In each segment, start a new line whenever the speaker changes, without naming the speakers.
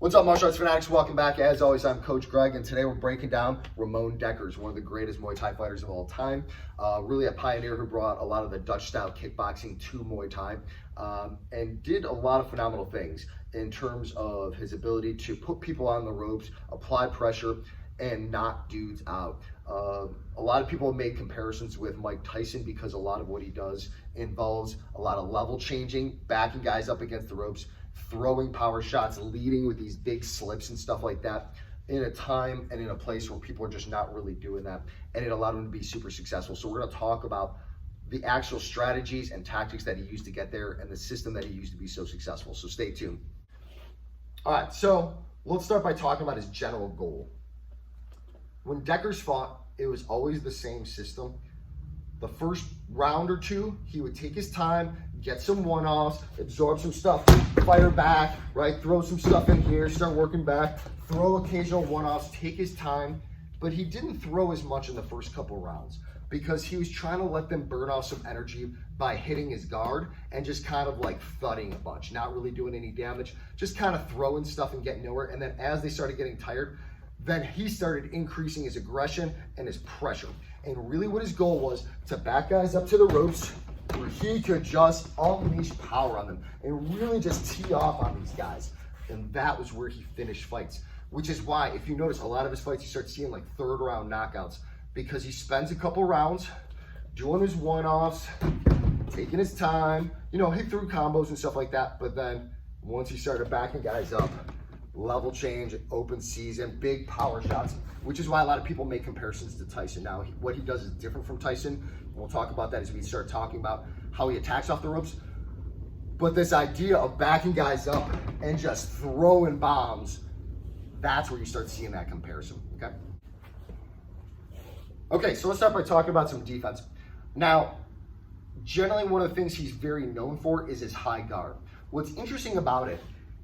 What's up, martial arts fanatics? Welcome back. As always, I'm Coach Greg, and today we're breaking down Ramon Dekkers, one of the greatest Muay Thai fighters of all time. Really a pioneer who brought a lot of the Dutch-style kickboxing to Muay Thai, and did a lot of phenomenal things in terms of his ability to put people on the ropes, apply pressure, and knock dudes out. A lot of people have made comparisons with Mike Tyson because a lot of what he does involves a lot of level changing, backing guys up against the ropes, throwing power shots, leading with these big slips and stuff like that in a time and in a place where people are just not really doing that. And it allowed him to be super successful. So we're going to talk about the actual strategies and tactics that he used to get there and the system that he used to be so successful. So stay tuned. All right, so let's start by talking about his general goal. When Dekkers fought, it was always the same system. The first round or two, he would take his time, get some one-offs, absorb some stuff, fire back, right? Throw some stuff in here, start working back, throw occasional one-offs, take his time. But he didn't throw as much in the first couple rounds because he was trying to let them burn off some energy by hitting his guard and just kind of like thudding a bunch, not really doing any damage, just kind of throwing stuff and getting nowhere. And then as they started getting tired, then he started increasing his aggression and his pressure. And really what his goal was to back guys up to the ropes where he could just unleash power on them and really just tee off on these guys. And that was where he finished fights, which is why, if you notice, a lot of his fights, you start seeing like third round knockouts because he spends a couple rounds doing his one-offs, taking his time, hit through combos and stuff like that. But then once he started backing guys up, level change, open season, big power shots, which is why a lot of people make comparisons to Tyson. Now, what he does is different from Tyson. We'll talk about that as we start talking about how he attacks off the ropes. But this idea of backing guys up and just throwing bombs, that's where you start seeing that comparison, okay? Okay, so let's start by talking about some defense. Now, generally one of the things he's very known for is his high guard. What's interesting about it,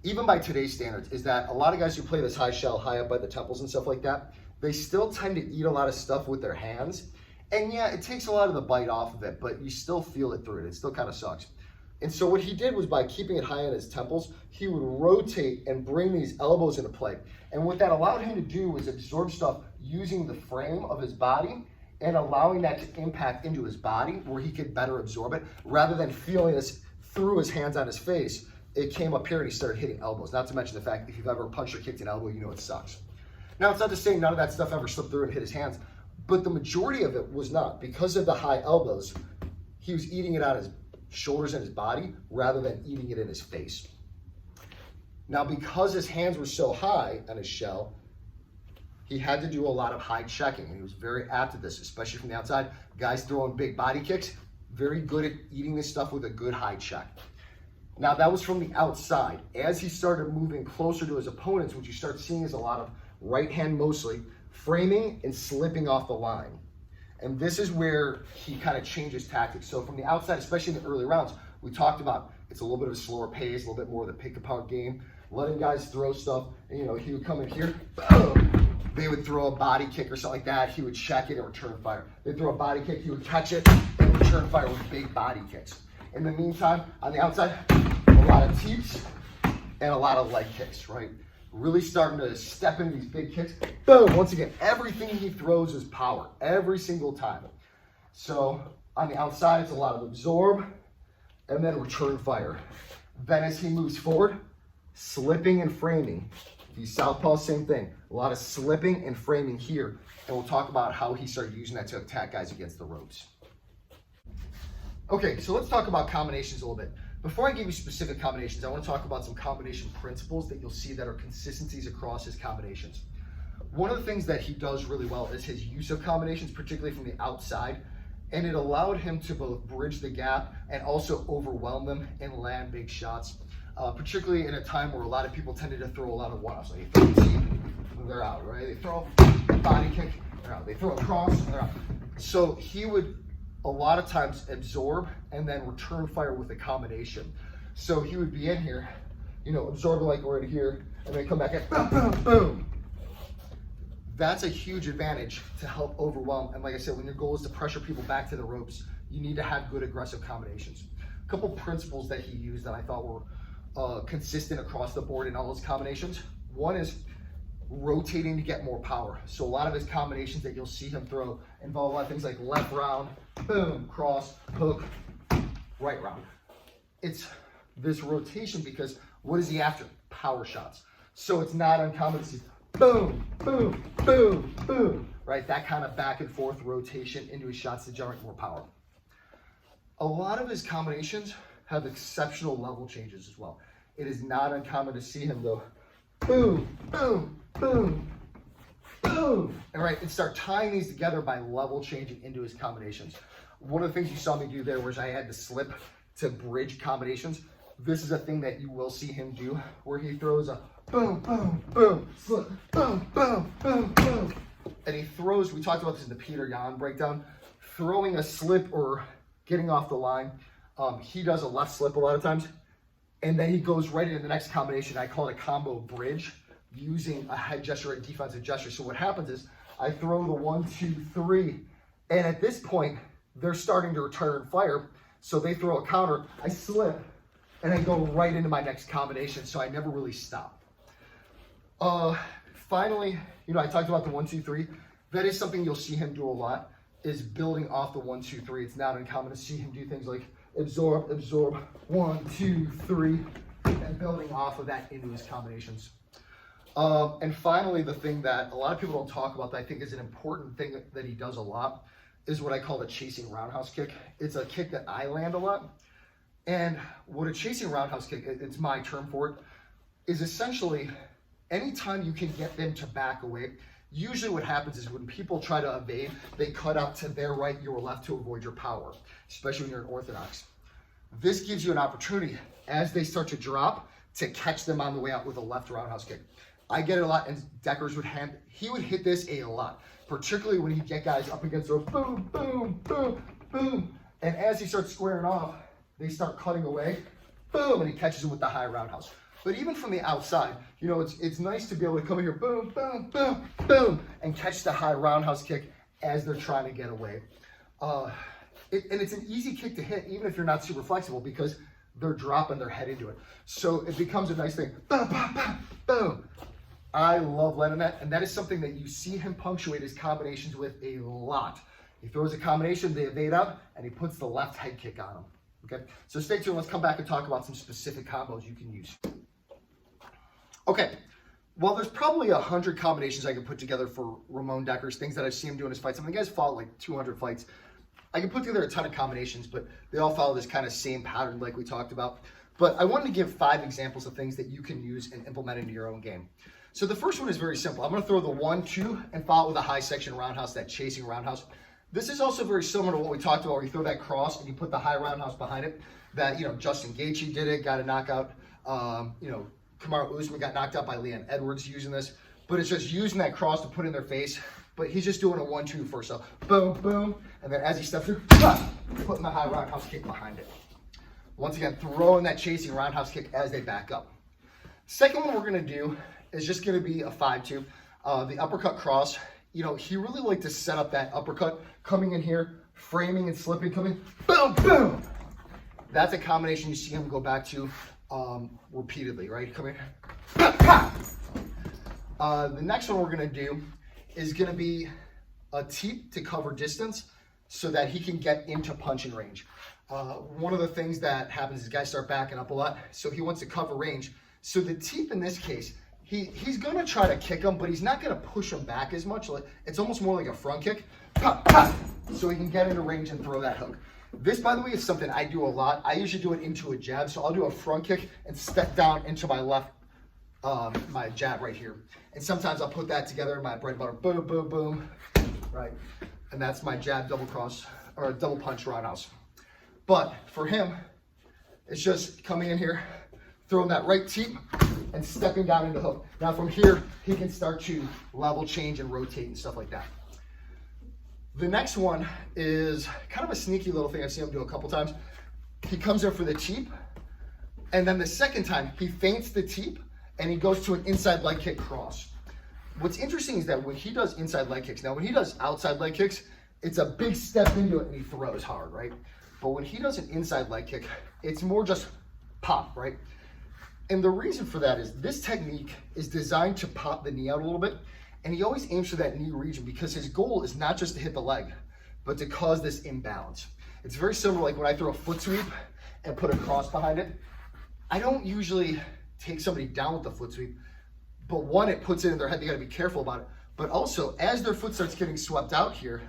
even by today's standards, is that a lot of guys who play this high shell, high up by the temples and stuff like that, they still tend to eat a lot of stuff with their hands. And yeah, it takes a lot of the bite off of it, but you still feel it through it. It still kind of sucks. And so what he did was, by keeping it high on his temples, he would rotate and bring these elbows into play. And what that allowed him to do was absorb stuff using the frame of his body and allowing that to impact into his body where he could better absorb it rather than feeling this through his hands on his face. It came up here and he started hitting elbows. Not to mention the fact that if you've ever punched or kicked an elbow, you know it sucks. Now, it's not to say none of that stuff ever slipped through and hit his hands, but the majority of it was not. Because of the high elbows, he was eating it on his shoulders and his body rather than eating it in his face. Now, because his hands were so high on his shell, he had to do a lot of high checking, and he was very apt at this, especially from the outside. Guys throwing big body kicks, very good at eating this stuff with a good high check. Now, that was from the outside. As he started moving closer to his opponents, what you start seeing is a lot of right hand mostly, framing and slipping off the line. And this is where he kind of changes tactics. So from the outside, especially in the early rounds, we talked about it's a little bit of a slower pace, a little bit more of the pick-apart game, letting guys throw stuff. And, he would come in here, boom, they would throw a body kick or something like that. He would check it and return fire. They'd throw a body kick, he would catch it and return fire with big body kicks. In the meantime, on the outside, a lot of teeps and a lot of leg kicks, right? Really starting to step into these big kicks. Boom, once again, everything he throws is power, every single time. So on the outside, it's a lot of absorb and then return fire. Then as he moves forward, slipping and framing. These southpaws, same thing. A lot of slipping and framing here. And we'll talk about how he started using that to attack guys against the ropes. Okay, so let's talk about combinations a little bit. Before I give you specific combinations, I want to talk about some combination principles that you'll see that are consistencies across his combinations. One of the things that he does really well is his use of combinations, particularly from the outside, and it allowed him to both bridge the gap and also overwhelm them and land big shots, particularly in a time where a lot of people tended to throw a lot of one-offs. Like they throw a teep, they're out, right? They throw a body kick, they're out. They throw a cross, they're out. So he would a lot of times absorb and then return fire with a combination. So he would be in here, absorbing like right here, and then come back in, boom, boom, boom. That's a huge advantage to help overwhelm. And like I said, when your goal is to pressure people back to the ropes, you need to have good aggressive combinations. A couple principles that he used that I thought were consistent across the board in all his combinations. One is rotating to get more power. So a lot of his combinations that you'll see him throw involve a lot of things like left round, boom, cross, hook, right round. It's this rotation because what is he after? Power shots. So it's not uncommon to see boom, boom, boom, boom, right? That kind of back and forth rotation into his shots to generate more power. A lot of his combinations have exceptional level changes as well. It is not uncommon to see him go boom, boom, boom, boom, and right, and start tying these together by level changing into his combinations. One of the things you saw me do there was I had to slip to bridge combinations. This is a thing that you will see him do where he throws a boom, boom, boom, slip, boom, boom, boom, boom. And he throws, we talked about this in the Peter Yan breakdown, throwing a slip or getting off the line. He does a left slip a lot of times, and then he goes right into the next combination. I call it a combo bridge, using a head gesture and defensive gesture. So what happens is I throw the 1, 2, 3, and at this point, they're starting to return fire. So they throw a counter, I slip, and I go right into my next combination. So I never really stop. Finally, I talked about the 1, 2, 3. That is something you'll see him do a lot, is building off the 1, 2, 3. It's not uncommon to see him do things like absorb, absorb, 1, 2, 3, and building off of that into his combinations. And finally, the thing that a lot of people don't talk about that I think is an important thing that he does a lot is what I call the chasing roundhouse kick. It's a kick that I land a lot. And what a chasing roundhouse kick, it's my term for it, is essentially anytime you can get them to back away. Usually what happens is when people try to evade, they cut out to their right, your left to avoid your power, especially when you're an orthodox. This gives you an opportunity as they start to drop to catch them on the way out with a left roundhouse kick. I get it a lot, and Dekkers would hit this a lot, particularly when he'd get guys up against those boom, boom, boom, boom. And as he starts squaring off, they start cutting away, boom, and he catches them with the high roundhouse. But even from the outside, it's nice to be able to come in here, boom, boom, boom, boom, and catch the high roundhouse kick as they're trying to get away. And it's an easy kick to hit, even if you're not super flexible, because they're dropping their head into it. So it becomes a nice thing, boom, boom, boom, boom. I love letting that, and that is something that you see him punctuate his combinations with a lot. He throws a combination, they evade up, and he puts the left head kick on them. Okay, so stay tuned. Let's come back and talk about some specific combos you can use. Okay, well, there's probably 100 combinations I can put together for Ramon Dekkers, things that I've seen him do in his fights. I mean, the guy's fought like 200 fights. I can put together a ton of combinations, but they all follow this kind of same pattern like we talked about. But I wanted to give 5 examples of things that you can use and implement into your own game. So the first one is very simple. I'm going to throw the 1, 2, and follow it with a high section roundhouse, that chasing roundhouse. This is also very similar to what we talked about, where you throw that cross and you put the high roundhouse behind it. That, Justin Gaethje did it, got a knockout. Kamaru Usman got knocked out by Leon Edwards using this. But it's just using that cross to put in their face. But he's just doing a 1, 2 first. So boom, boom. And then as he steps through, putting the high roundhouse kick behind it. Once again, throwing that chasing roundhouse kick as they back up. Second one we're going to do is just going to be a 5-2. The uppercut cross. He really liked to set up that uppercut, coming in here, framing and slipping, coming, boom, boom. That's a combination you see him go back to repeatedly, right? Come in. The next one we're going to do is going to be a teep to cover distance so that he can get into punching range. One of the things that happens is guys start backing up a lot, so he wants to cover range. So the teep in this case, he's going to try to kick him, but he's not going to push him back as much. It's almost more like a front kick, so he can get into range and throw that hook. This, by the way, is something I do a lot. I usually do it into a jab, so I'll do a front kick and step down into my left, my jab right here. And sometimes I'll put that together in my bread and butter, boom, boom, boom, right? And that's my jab double cross, or double punch roundhouse. But for him, it's just coming in here, throwing that right teep, and stepping down into hook. Now from here, he can start to level change and rotate and stuff like that. The next one is kind of a sneaky little thing I've seen him do a couple times. He comes in for the teep, and then the second time, he feints the teep, and he goes to an inside leg kick cross. What's interesting is that when he does inside leg kicks, now when he does outside leg kicks, it's a big step into it, and he throws hard, right? But when he does an inside leg kick, it's more just pop, right? And the reason for that is this technique is designed to pop the knee out a little bit, and he always aims for that knee region because his goal is not just to hit the leg, but to cause this imbalance. It's very similar like when I throw a foot sweep and put a cross behind it. I don't usually take somebody down with the foot sweep, but one, it puts it in their head, they gotta be careful about it. But also, as their foot starts getting swept out here,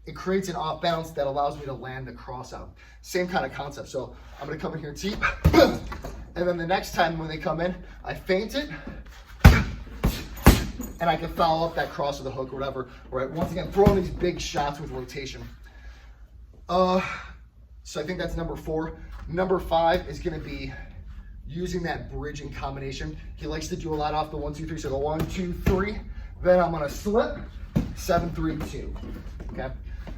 it creates an off balance that allows me to land the cross out. Same kind of concept. So I'm gonna come in here deep, and then the next time when they come in, I feint it, and I can follow up that cross with a hook or whatever. Right? Once again, throwing these big shots with rotation. So I think that's number 4. Number 5 is gonna be using that bridging combination. He likes to do a lot off the 1, 2, 3. So go 1, 2, 3. Then I'm gonna slip, 7, 3, 2. Okay.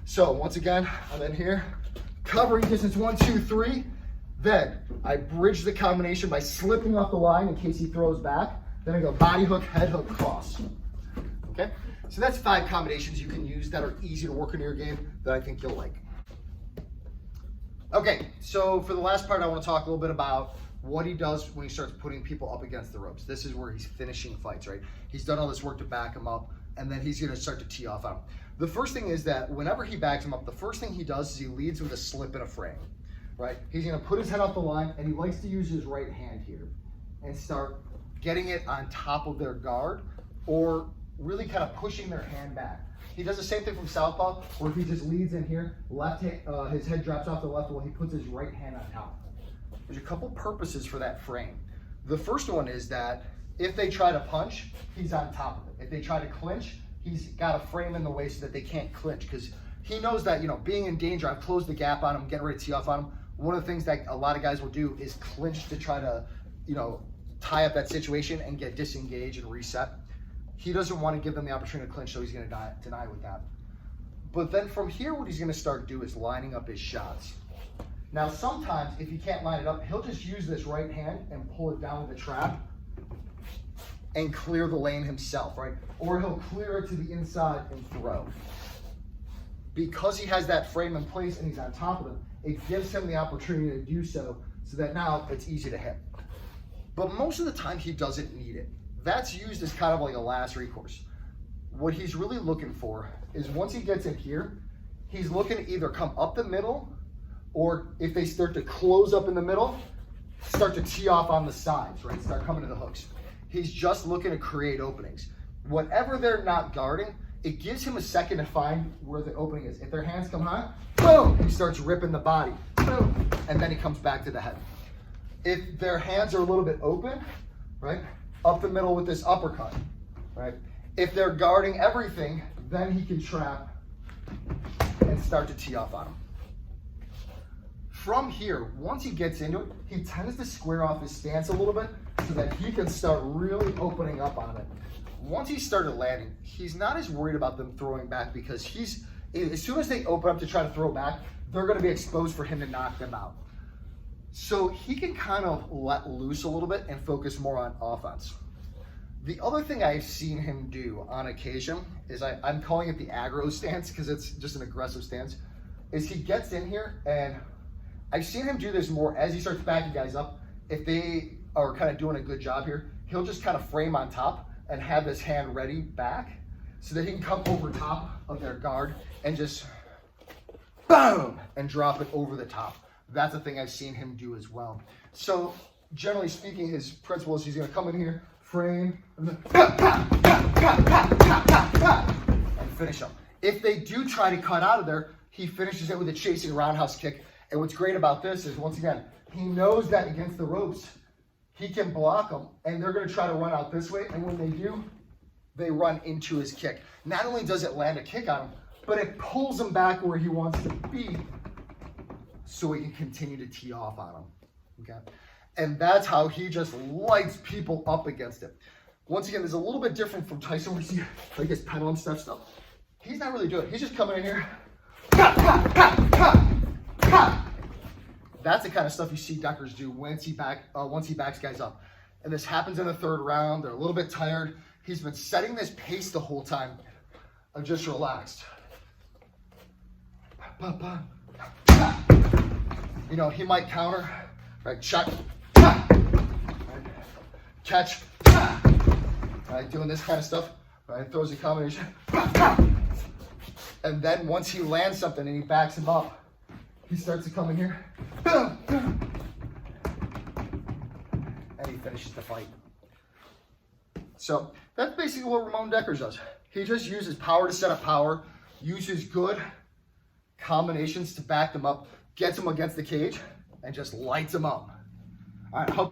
So once again, I'm in here, covering distance 1, 2, 3. Then I bridge the combination by slipping off the line in case he throws back. Then I go body hook, head hook, cross. Okay. So that's 5 combinations you can use that are easy to work into your game that I think you'll like. Okay. So for the last part, I want to talk a little bit about what he does when he starts putting people up against the ropes. This is where he's finishing fights, right? He's done all this work to back him up, and then he's going to start to tee off on him. The first thing is that whenever he backs him up, the first thing he does is he leads with a slip and a frame, right? He's going to put his head off the line, and he likes to use his right hand here and start getting it on top of their guard or really kind of pushing their hand back. He does the same thing from southpaw, where he just leads in here, left hand, his head drops off the left while he puts his right hand on top. There's a couple purposes for that frame. The first one is that if they try to punch, he's on top of it. If they try to clinch, he's got a frame in the way so that they can't clinch, because he knows that, you know, being in danger, I've closed the gap on him, getting ready to tee off on him. One of the things that a lot of guys will do is clinch to try to, you know, tie up that situation and get disengaged and reset. He doesn't want to give them the opportunity to clinch, so he's going to deny with that. But then from here, what he's going to start to do is lining up his shots. Now, sometimes if he can't line it up, he'll just use this right hand and pull it down with the trap and clear the lane himself, right? Or he'll clear it to the inside and throw. Because he has that frame in place and he's on top of it, it gives him the opportunity to do so that now it's easy to hit. But most of the time he doesn't need it. That's used as kind of like a last recourse. What he's really looking for is once he gets in here, he's looking to either come up the middle, or if they start to close up in the middle, start to tee off on the sides, right? Start coming to the hooks. He's just looking to create openings. Whatever they're not guarding, it gives him a second to find where the opening is. If their hands come high, boom, he starts ripping the body, boom, and then he comes back to the head. If their hands are a little bit open, right, up the middle with this uppercut, right? If they're guarding everything, then he can trap and start to tee off on him. From here, once he gets into it, he tends to square off his stance a little bit so that he can start really opening up on it. Once he started landing, he's not as worried about them throwing back because as soon as they open up to try to throw back, they're going to be exposed for him to knock them out. So he can kind of let loose a little bit and focus more on offense. The other thing I've seen him do on occasion is I'm calling it the aggro stance because it's just an aggressive stance, is he gets in here, and I've seen him do this more as he starts backing guys up. If they are kind of doing a good job here, he'll just kind of frame on top and have his hand ready back so that he can come over top of their guard and just boom and drop it over the top. That's a thing I've seen him do as well. So generally speaking, his principle is he's going to come in here, frame, and then and finish them. If they do try to cut out of there, he finishes it with a chasing roundhouse kick. And what's great about this is, once again, he knows that against the ropes, he can block them, and they're going to try to run out this way. And when they do, they run into his kick. Not only does it land a kick on him, but it pulls him back where he wants to be so he can continue to tee off on him. Okay? And that's how he just lights people up against it. Once again, there's a little bit different from Tyson, where you see like his pendulum stuff. He's not really doing it. He's just coming in here. That's the kind of stuff you see Dekkers do once he backs guys up. And this happens in the third round. They're a little bit tired. He's been setting this pace the whole time. I'm just relaxed. You know, he might counter, right? Check. Right? catch. All right, doing this kind of stuff. All right, throws a combination. And then once he lands something and he backs him up, he starts to come in here. And he finishes the fight. So that's basically what Ramon Dekkers does. He just uses power to set up power, uses good combinations to back them up, gets them against the cage, and just lights them up. All right,